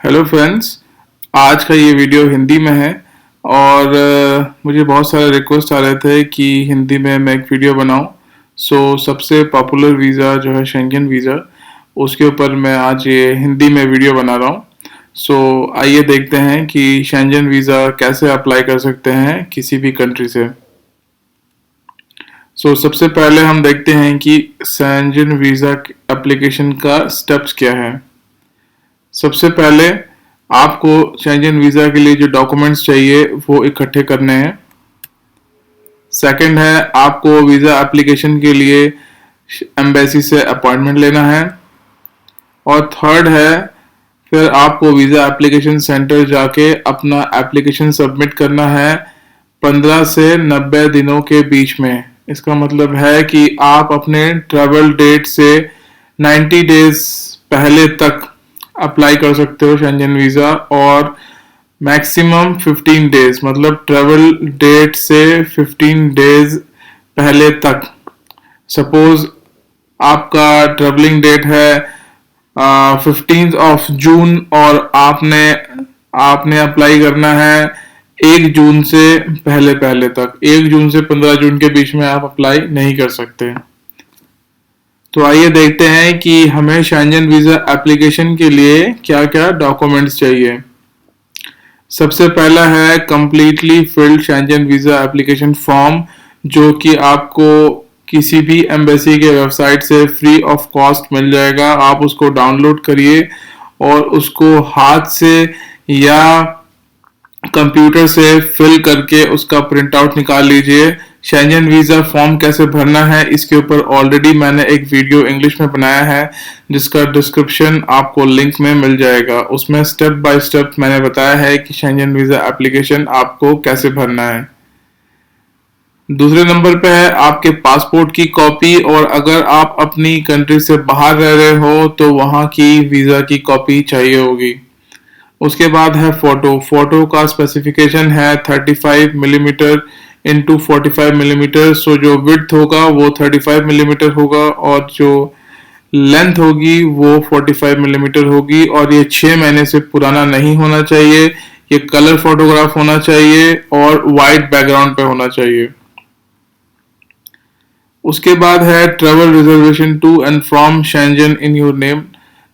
Hello friends. आज का ये वीडियो हिंदी में है और मुझे बहुत सारे रिक्वेस्ट आ रहे थे कि हिंदी में मैं एक वीडियो बनाऊं। सबसे पॉपुलर वीज़ा जो है शेंगन वीज़ा, उसके ऊपर मैं आज ये हिंदी में वीडियो बना रहा हूं। आइए देखते हैं कि शेंगन वीज़ा कैसे अप्लाई कर सकते हैं किसी भी कंट्री से। सबसे पहले हम देखते हैं कि शेंगन वीज़ा एप्लीकेशन का स्टेप्स क्या है। सबसे पहले आपको शेंगन वीज़ा के लिए जो डॉक्यूमेंट्स चाहिए वो इकट्ठे करने हैं। सेकंड है, आपको वीज़ा एप्लीकेशन के लिए एम्बेसी से अपॉइंटमेंट लेना है। और थर्ड है, फिर आपको वीज़ा एप्लीकेशन सेंटर जाके अपना एप्लीकेशन सबमिट करना है 15 से 90 दिनों के बीच में। इसका मतलब है कि आप अपने ट्रैवल डेट से 90 डेज पहले तक अप्लाई कर सकते हो शेंगन वीज़ा, और मैक्सिमम 15 डेज मतलब ट्रैवल डेट से 15 डेज पहले तक। सपोज आपका ट्रैवलिंग डेट है 15 जून और आपने अप्लाई करना है 1 जून से पहले तक। 1 जून से 15 जून के बीच में आप अप्लाई नहीं कर सकते। तो आइए देखते हैं कि हमें शेंगन वीज़ा एप्लीकेशन के लिए क्या क्या डॉक्यूमेंट्स चाहिए। सबसे पहला है completely filled Schengen visa application form, जो कि आपको किसी भी एम्बेसी के वेबसाइट से फ्री ऑफ कॉस्ट मिल जाएगा। आप उसको डाउनलोड करिए और उसको हाथ से या कंप्यूटर से फिल करके उसका प्रिंट आउट निकाल लीजिए। शेंगन वीज़ा फॉर्म कैसे भरना है इसके ऊपर ऑलरेडी मैंने एक वीडियो इंग्लिश में बनाया है, जिसका डिस्क्रिप्शन आपको लिंक में मिल जाएगा। उसमें स्टेप बाय स्टेप मैंने बताया है कि शेंगन वीज़ा एप्लीकेशन आपको कैसे भरना है। दूसरे नंबर पे है आपके पासपोर्ट की कॉपी, और अगर आप अपनी कंट्री से बाहर रह रहे हो तो वहाँ की वीज़ा की कॉपी चाहिए होगी। उसके बाद है फोटो का स्पेसिफिकेशन है 35 मिलीमीटर इंटू 45 मिलीमीटर। जो विड्थ होगा वो 35 मिलीमीटर होगा और जो लेंथ होगी वो 45 मिलीमीटर होगी। और ये 6 महीने से पुराना नहीं होना चाहिए। ये कलर फोटोग्राफ होना चाहिए और वाइट बैकग्राउंड पे होना चाहिए। उसके बाद है travel reservation to and from Schengen in your name,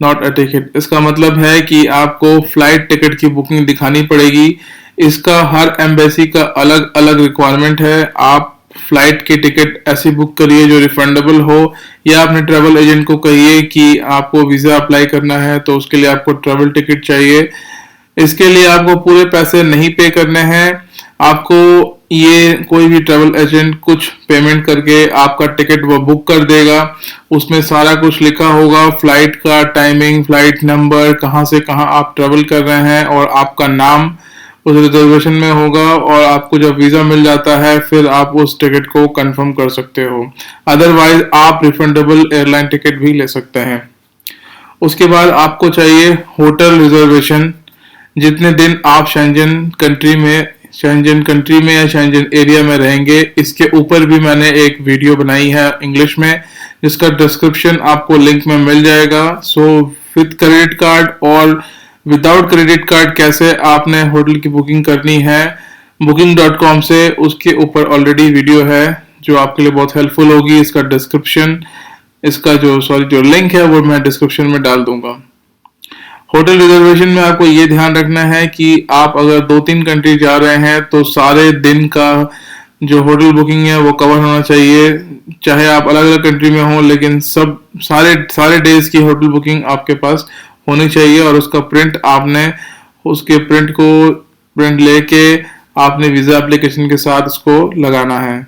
not a ticket. इसका मतलब है कि आपको फ्लाइट टिकट की बुकिंग दिखानी पड़ेगी। इसका हर एम्बेसी का अलग अलग रिक्वायरमेंट है। आप फ्लाइट की टिकट ऐसी बुक करिए जो रिफंडेबल हो, या अपने ट्रैवल एजेंट को कहिए कि आपको वीज़ा अप्लाई करना है तो उसके लिए आपको ट्रैवल टिकट चाहिए। इसके लिए आपको पूरे पैसे नहीं पे करने हैं। आपको ये कोई भी ट्रैवल एजेंट कुछ पेमेंट करके आपका टिकट वो बुक कर देगा। उसमें सारा कुछ लिखा होगा, फ्लाइट का टाइमिंग, फ्लाइट नंबर, कहाँ से कहाँ आप ट्रैवल कर रहे हैं, और आपका नाम उस रिजर्वेशन में होगा। और आपको जब वीज़ा मिल जाता है फिर आप उस टिकट को कंफर्म कर सकते हो। अदरवाइज आप रिफंडेबल एयरलाइन टिकट भी ले सकते हैं। उसके बाद आपको चाहिए होटल रिजर्वेशन। जितने दिन आप शेंगन कंट्री में या शेंगन एरिया में रहेंगे, इसके ऊपर भी मैंने एक वीडियो बनाई है इंग्लिश में, जिसका डिस्क्रिप्शन आपको लिंक में मिल जाएगा। विद क्रेडिट कार्ड और विदाउट क्रेडिट कार्ड कैसे आपने होटल की बुकिंग करनी है, booking.com से, उसके ऊपर ऑलरेडी वीडियो है जो आपके लिए बहुत हेल्पफुल होगी। इसका डिस्क्रिप्शन, जो लिंक है वो मैं डिस्क्रिप्शन में डाल दूंगा। होटल रिजर्वेशन में आपको ये ध्यान रखना है कि आप अगर 2-3 कंट्री जा रहे हैं तो सारे दिन का जो होटल बुकिंग है वो कवर होना चाहिए। चाहे आप अलग अलग कंट्री में हो, लेकिन सारे डेज की होटल बुकिंग आपके पास होनी चाहिए। और उसका उसके प्रिंट लेके आपने वीज़ा एप्लीकेशन के साथ उसको लगाना है।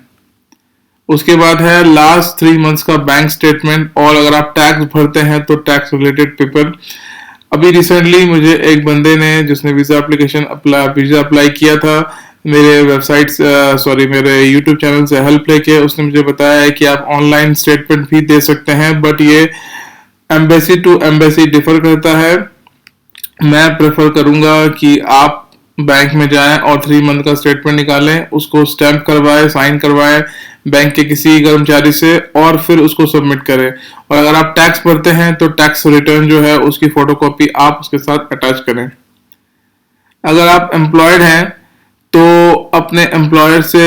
उसके बाद है लास्ट 3 मंथ्स का बैंक स्टेटमेंट, और अगर आप टैक्स भरते हैं तो टैक्स रिलेटेड पेपर। अभी रिसेंटली मुझे एक बंदे ने, जिसने वीज़ा अप्लाई किया था, मेरे यूट्यूब चैनल से हेल्प लेके उसने मुझे बताया है कि आप ऑनलाइन स्टेटमेंट भी दे सकते हैं, बट ये एम्बेसी टू एम्बेसी डिफर करता है। मैं प्रेफर करूंगा कि आप बैंक में जाएं और 3 मंथ का स्टेटमेंट निकालें, उसको स्टैम्प करवाएं, साइन करवाएं बैंक के किसी कर्मचारी से और फिर उसको सबमिट करें। और अगर आप टैक्स भरते हैं तो टैक्स रिटर्न जो है उसकी फोटोकॉपी आप उसके साथ अटैच करें। अगर आप एम्प्लॉयड हैं तो अपने एम्प्लॉयर से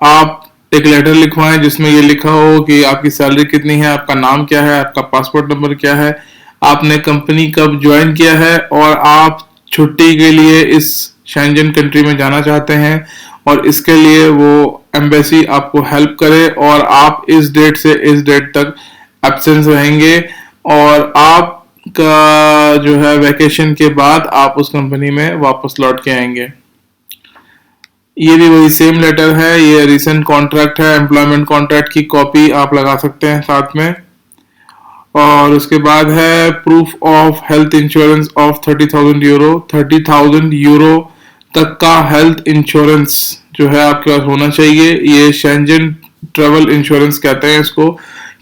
आप एक लेटर लिखवाएं जिसमें ये लिखा हो कि आपकी सैलरी कितनी है, आपका नाम क्या है, आपका पासपोर्ट नंबर क्या है, आपने कंपनी कब ज्वाइन किया है और आप छुट्टी के लिए इस शेंजन कंट्री में जाना चाहते हैं और इसके लिए वो एम्बेसी आपको हेल्प करे और आप इस डेट से इस डेट तक एब्सेंस रहेंगे और आपका जो है वैकेशन के बाद आप उस कंपनी में वापस लौट के आएंगे। ये भी वही सेम लेटर है, ये रिसेंट कॉन्ट्रैक्ट है, एम्प्लॉयमेंट कॉन्ट्रैक्ट की कॉपी आप लगा सकते हैं साथ में। और उसके बाद है proof of health insurance of 30,000 euro. 30,000 euro तक का हेल्थ इंश्योरेंस जो है आपके पास होना चाहिए। ये शेंजन ट्रेवल इंश्योरेंस कहते हैं इसको।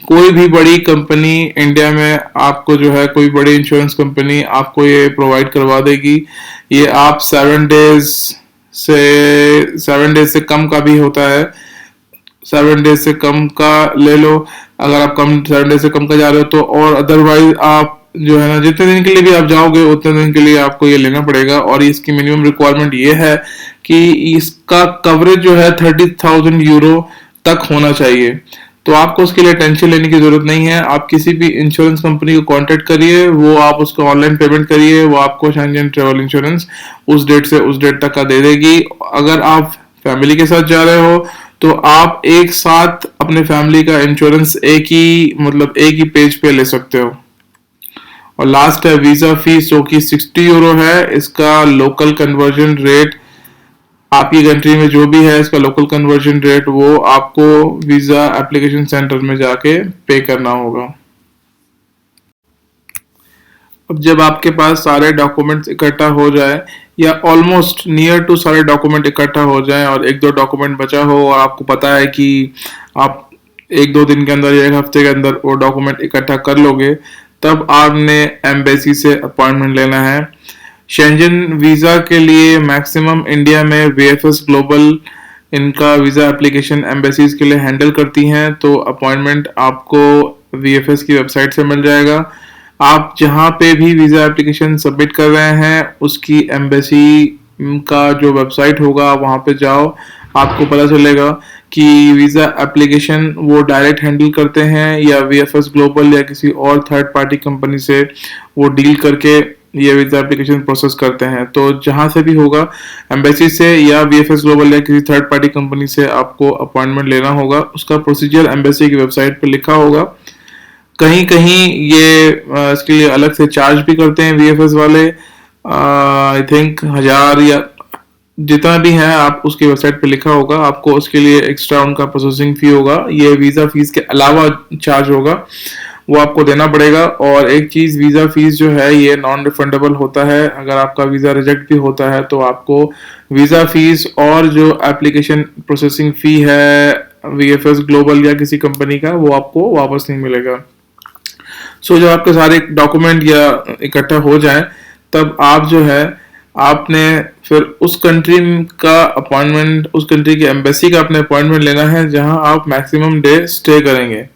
कोई भी बड़ी कंपनी इंडिया में आपको जो है, कोई बड़ी इंश्योरेंस कंपनी आपको ये प्रोवाइड करवा देगी। ये आप 7 डेज से कम का भी होता है, 7 डेज से कम का ले लो अगर आप 7 डेज से कम का जा रहे हो तो। और अदरवाइज आप जो है ना, जितने दिन के लिए भी आप जाओगे उतने दिन के लिए आपको ये लेना पड़ेगा। और इसकी मिनिमम रिक्वायरमेंट ये है कि इसका कवरेज जो है 30,000 यूरो तक होना चाहिए। तो आपको उसके लिए टेंशन लेने की जरूरत नहीं है। आप किसी भी इंश्योरेंस कंपनी को कांटेक्ट करिए, वो आप उसको ऑनलाइन पेमेंट करिए, वो आपको शेंजन ट्रेवल इंश्योरेंस उस डेट से उस डेट तक का दे देगी। अगर आप फैमिली के साथ जा रहे हो तो आप एक साथ अपने फैमिली का इंश्योरेंस एक ही पेज पे ले सकते हो। और लास्ट है वीजा फीस जो कि 60 यूरो है। इसका लोकल कन्वर्जन रेट आपकी कंट्री में जो भी है, इसका लोकल कन्वर्जन रेट वो आपको वीजा एप्लीकेशन सेंटर में जाके पे करना होगा। अब जब आपके पास सारे डॉक्यूमेंट्स इकट्ठा हो जाए या ऑलमोस्ट नियर टू सारे डॉक्यूमेंट इकट्ठा हो जाए और 1-2 डॉक्यूमेंट बचा हो और आपको पता है कि आप 1-2 दिन के अंदर या 1 हफ्ते के अंदर वो डॉक्यूमेंट इकट्ठा कर लोगे, तब आपने एम्बेसी से अपॉइंटमेंट लेना है। शेंजन वीजा के लिए मैक्सिमम इंडिया में वीएफएस ग्लोबल इनका वीजा एप्लीकेशन एम्बेसीज के लिए हैंडल करती हैं, तो अपॉइंटमेंट आपको वीएफएस की वेबसाइट से मिल जाएगा। आप जहां पे भी वीजा एप्लीकेशन सबमिट कर रहे हैं उसकी एम्बेसी का जो वेबसाइट होगा वहां पे जाओ, आपको पता चलेगा कि वीजा एप्लीकेशन वो डायरेक्ट हैंडल करते हैं या वीएफएस ग्लोबल या किसी और थर्ड पार्टी कंपनी से वो डील करके ये वीजा एप्लीकेशन प्रोसेस करते हैं। तो जहां से भी होगा, एम्बेसी से या वीएफएस ग्लोबल या किसी थर्ड पार्टी कंपनी से आपको अपॉइंटमेंट लेना होगा। उसका प्रोसीजर एम्बेसी की वेबसाइट पे लिखा होगा। कहीं कहीं ये इसके लिए अलग से चार्ज भी करते हैं वीएफएस वाले, आई थिंक 1000 या जितना भी है, आप उसकी वेबसाइट पे लिखा होगा। आपको उसके लिए एक्स्ट्रा उनका प्रोसेसिंग फी होगा, ये वीजा फीस के अलावा चार्ज होगा, वो आपको देना पड़ेगा। और एक चीज, वीजा फीस जो है ये नॉन रिफंडेबल होता है। अगर आपका वीजा रिजेक्ट भी होता है तो आपको वीजा फीस और जो एप्लीकेशन प्रोसेसिंग फी है वीएफएस ग्लोबल या किसी कंपनी का, वो आपको वापस नहीं मिलेगा। सो जब आपके सारे डॉक्यूमेंट या इकट्ठा हो जाए तब आप जो है आपने फिर उस कंट्री का अपॉइंटमेंट, उस कंट्री की एम्बेसी का अपने अपॉइंटमेंट लेना है जहां आप मैक्सिमम डे स्टे करेंगे।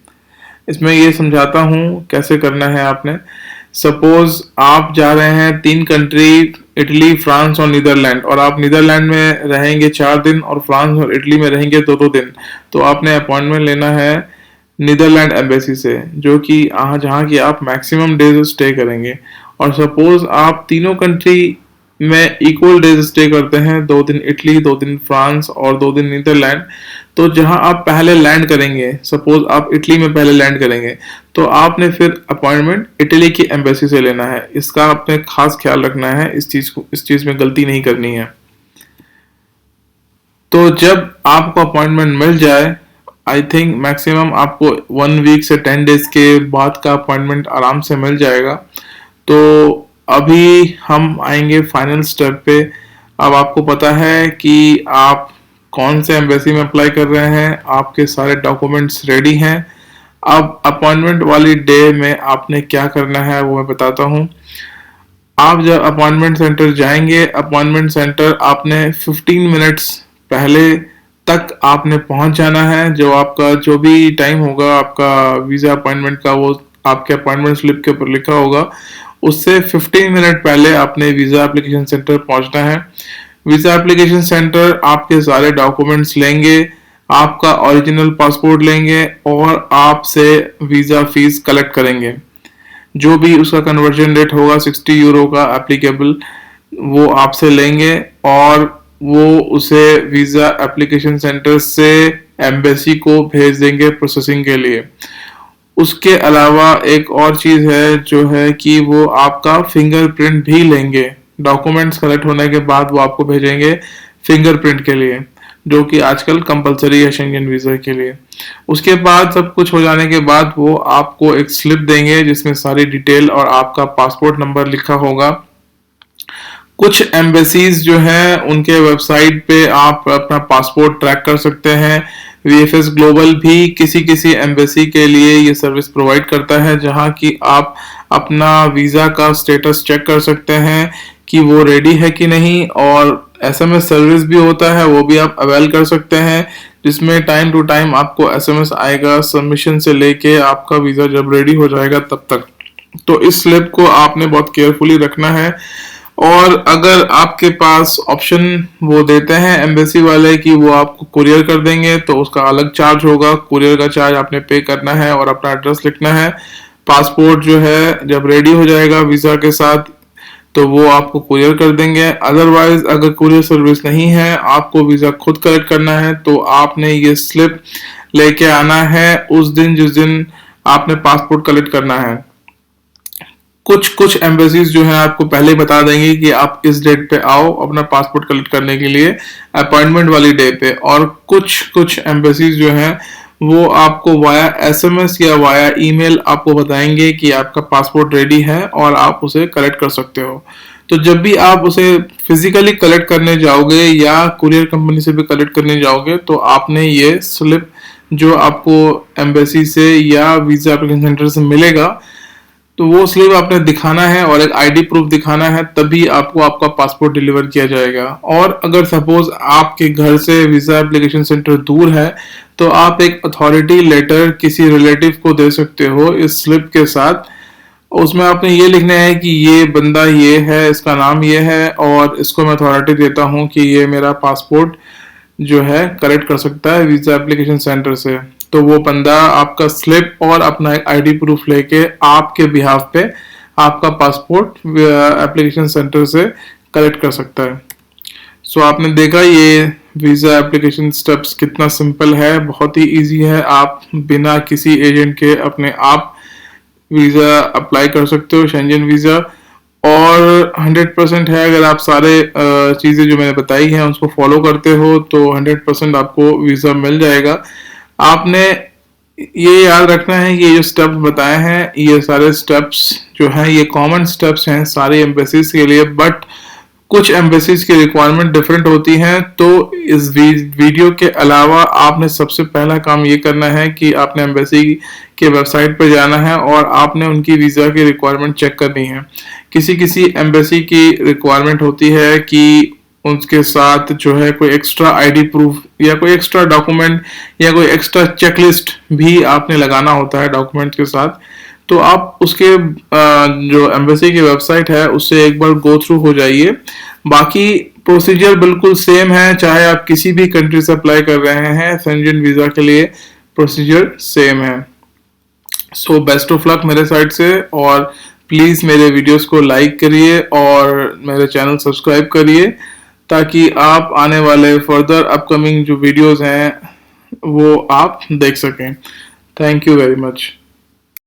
इसमें ये समझाता हूँ कैसे करना है आपने। सपोज आप जा रहे हैं 3 कंट्री, इटली, फ्रांस और नीदरलैंड, और आप नीदरलैंड में रहेंगे 4 दिन और फ्रांस और इटली में रहेंगे 2-2 दिन। तो आपने अपॉइंटमेंट लेना है नीदरलैंड एम्बेसी से, जो कि जहाँ की आप मैक्सिमम डेज स्टे करेंगे। और सपोज आप तीनों कंट्री में इक्वल डेज स्टे करते हैं, 2 दिन इटली, 2 दिन फ्रांस और 2 दिन नीदरलैंड, तो जहां आप पहले लैंड करेंगे, सपोज आप इटली में पहले लैंड करेंगे, तो आपने फिर अपॉइंटमेंट इटली की एम्बेसी से लेना है। इसका आपने खास ख्याल रखना है, इस चीज में गलती नहीं करनी है। तो जब आपको अपॉइंटमेंट मिल जाए, आई थिंक मैक्सिमम आपको 1 वीक से 10 डेज के बाद का अपॉइंटमेंट आराम से मिल जाएगा। तो अभी हम आएंगे फाइनल स्टेप पे। अब आपको पता है कि आप कौन से एम्बेसी में अप्लाई कर रहे हैं, आपके सारे डॉक्यूमेंट्स रेडी हैं। अब अपॉइंटमेंट वाली डे में आपने क्या करना है वो मैं बताता हूँ। आप जब अपॉइंटमेंट सेंटर जाएंगे, अपॉइंटमेंट सेंटर आपने 15 मिनट्स पहले तक आपने पहुंच जाना है। जो आपका जो भी टाइम होगा आपका वीज़ा अपॉइंटमेंट का, वो आपके अपॉइंटमेंट स्लिप के ऊपर लिखा होगा, उससे 15 मिनट पहले आपने वीज़ा एप्लीकेशन सेंटर पहुंचना है। वीज़ा एप्लीकेशन सेंटर आपके सारे डॉक्यूमेंट्स लेंगे, आपका ओरिजिनल पासपोर्ट लेंगे और आपसे वीज़ा फीस कलेक्ट करेंगे। जो भी उसका कन्वर्जन रेट होगा 60 यूरो का एप्लीकेबल, वो आपसे लेंगे और वो उसे वीज़ा एप्लीकेशन सेंटर से एम्बेसी को भेज देंगे प्रोसेसिंग के लिए। उसके अलावा एक और चीज़ है जो है कि वो आपका फिंगरप्रिंट भी लेंगे। डॉक्यूमेंट्स कलेक्ट होने के बाद वो आपको भेजेंगे फिंगरप्रिंट के लिए, जो कि आजकल कंपलसरी है शेंगेन वीज़ा के लिए। उसके बाद सब कुछ हो जाने के बाद वो आपको एक स्लिप देंगे जिसमें सारी डिटेल और आपका पासपोर्ट नंबर लिखा होगा। कुछ एम्बेसीज जो हैं उनके वेबसाइट पे आप अपना पासपोर्ट ट्रैक कर सकते हैं। वीएफएस ग्लोबल भी किसी किसी एम्बेसी के लिए ये सर्विस प्रोवाइड करता है, जहां कि आप अपना वीज़ा का स्टेटस चेक कर सकते हैं कि वो रेडी है कि नहीं, और एसएमएस सर्विस भी होता है, वो भी आप अवेल कर सकते हैं, जिसमें टाइम टू टाइम आपको एसएमएस आएगा सबमिशन से लेके आपका वीज़ा जब रेडी हो जाएगा तब तक। तो इस स्लिप को आपने बहुत केयरफुली रखना है। और अगर आपके पास ऑप्शन वो देते हैं एम्बेसी वाले कि वो आपको कुरियर कर देंगे, तो उसका अलग चार्ज होगा। कुरियर का चार्ज आपने पे करना है और अपना एड्रेस लिखना है। पासपोर्ट जो है जब रेडी हो जाएगा वीज़ा के साथ तो वो आपको कुरियर कर देंगे। अदरवाइज अगर कुरियर सर्विस नहीं है, आपको वीज़ा खुद कलेक्ट करना है, तो आपने ये स्लिप लेके आना है उस दिन जिस दिन आपने पासपोर्ट कलेक्ट करना है। कुछ कुछ एम्बेसीज जो है आपको पहले बता देंगे कि आप इस डेट पे आओ अपना पासपोर्ट कलेक्ट करने के लिए अपॉइंटमेंट वाली डे पे, और कुछ कुछ एम्बेसीज जो है वो आपको वाया एसएमएस या वाया ईमेल आपको बताएंगे कि आपका पासपोर्ट रेडी है और आप उसे कलेक्ट कर सकते हो। तो जब भी आप उसे फिजिकली कलेक्ट करने जाओगे या कुरियर कंपनी से भी कलेक्ट करने जाओगे, तो आपने ये स्लिप जो आपको एम्बेसी से या वीजा एप्लीकेशन सेंटर से मिलेगा, तो वो स्लिप आपने दिखाना है और एक आईडी प्रूफ दिखाना है, तभी आपको आपका पासपोर्ट डिलीवर किया जाएगा। और अगर सपोज आपके घर से वीजा एप्लीकेशन सेंटर दूर है, तो आप एक अथॉरिटी लेटर किसी रिलेटिव को दे सकते हो इस स्लिप के साथ। उसमें आपने ये लिखना है कि ये बंदा ये है, इसका नाम ये है और इसको मैं अथॉरिटी देता हूँ कि ये मेरा पासपोर्ट जो है करेक्ट कर सकता है वीजा एप्लीकेशन सेंटर से। तो वो बंदा आपका स्लिप और अपना एक आईडी प्रूफ लेके आपके बिहाफ पे आपका पासपोर्ट एप्लीकेशन सेंटर से कलेक्ट कर सकता है। सो आपने देखा ये वीज़ा एप्लीकेशन स्टेप्स कितना सिंपल है, बहुत ही इजी है। आप बिना किसी एजेंट के अपने आप वीज़ा अप्लाई कर सकते हो शेंजन वीज़ा, और 100% है अगर आप सारे चीज़ें जो मैंने बताई हैं उसको फॉलो करते हो तो 100% आपको वीज़ा मिल जाएगा। आपने ये याद रखना है कि ये जो स्टेप्स बताए हैं ये सारे स्टेप्स जो हैं ये कॉमन स्टेप्स हैं सारी एम्बेसीज के लिए, बट कुछ एम्बेसीज की रिक्वायरमेंट डिफरेंट होती हैं। तो इस वीडियो के अलावा आपने सबसे पहला काम ये करना है कि आपने एम्बेसी के वेबसाइट पर जाना है और आपने उनकी वीज़ा की रिक्वायरमेंट चेक करनी है। किसी किसी एम्बेसी की रिक्वायरमेंट होती है कि उसके साथ जो है कोई एक्स्ट्रा आईडी प्रूफ या कोई एक्स्ट्रा डॉक्यूमेंट या कोई एक्स्ट्रा चेकलिस्ट भी आपने लगाना होता है डॉक्यूमेंट के साथ। तो आप उसके जो एम्बेसी की वेबसाइट है उससे एक बार गो थ्रू हो जाइए। बाकी प्रोसीजर बिल्कुल सेम है, चाहे आप किसी भी कंट्री से अप्लाई कर रहे हैं शेंजन वीज़ा के लिए प्रोसीजर सेम है। सो बेस्ट ऑफ लक मेरे साइड से, और प्लीज़ मेरे वीडियोस को लाइक करिए और मेरे चैनल सब्सक्राइब करिए ताकि आप आने वाले फर्दर अपकमिंग जो वीडियोस हैं वो आप देख सकें। Thank you very much.